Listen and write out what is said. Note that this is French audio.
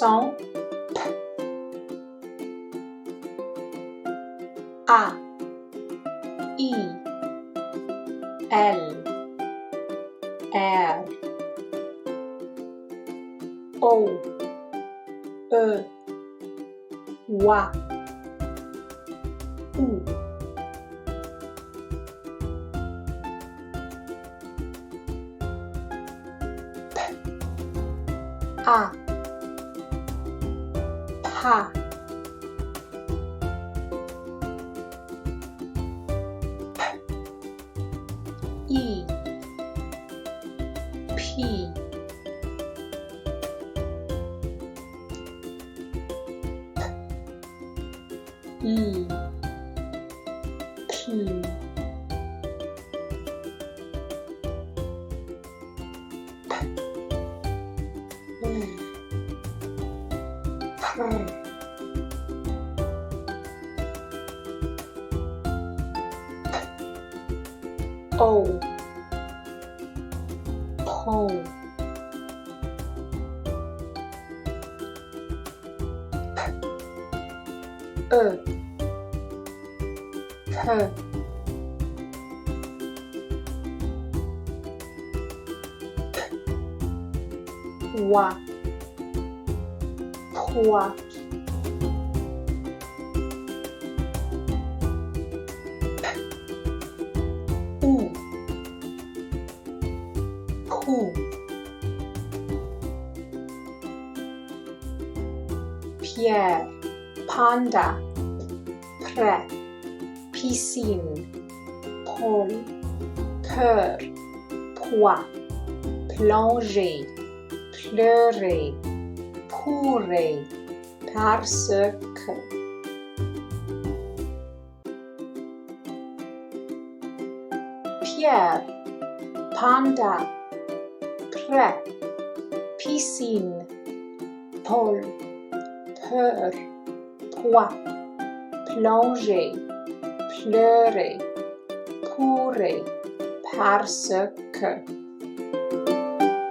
Son P. A. I. L. R. O. E. W. U. A. Pa. I. P. I. P. O. Po. E. K. W. Poi. U. Pou. Pierre Panda. Prêt. Piscine. Paul. Cœur. Poids. Plonger. Pleurer. Pourrer. Parce que. Pierre Panda. Prêt. Piscine. Paul. Peur. Poids. Plonger. Pleurer. Pourrer. Parce que.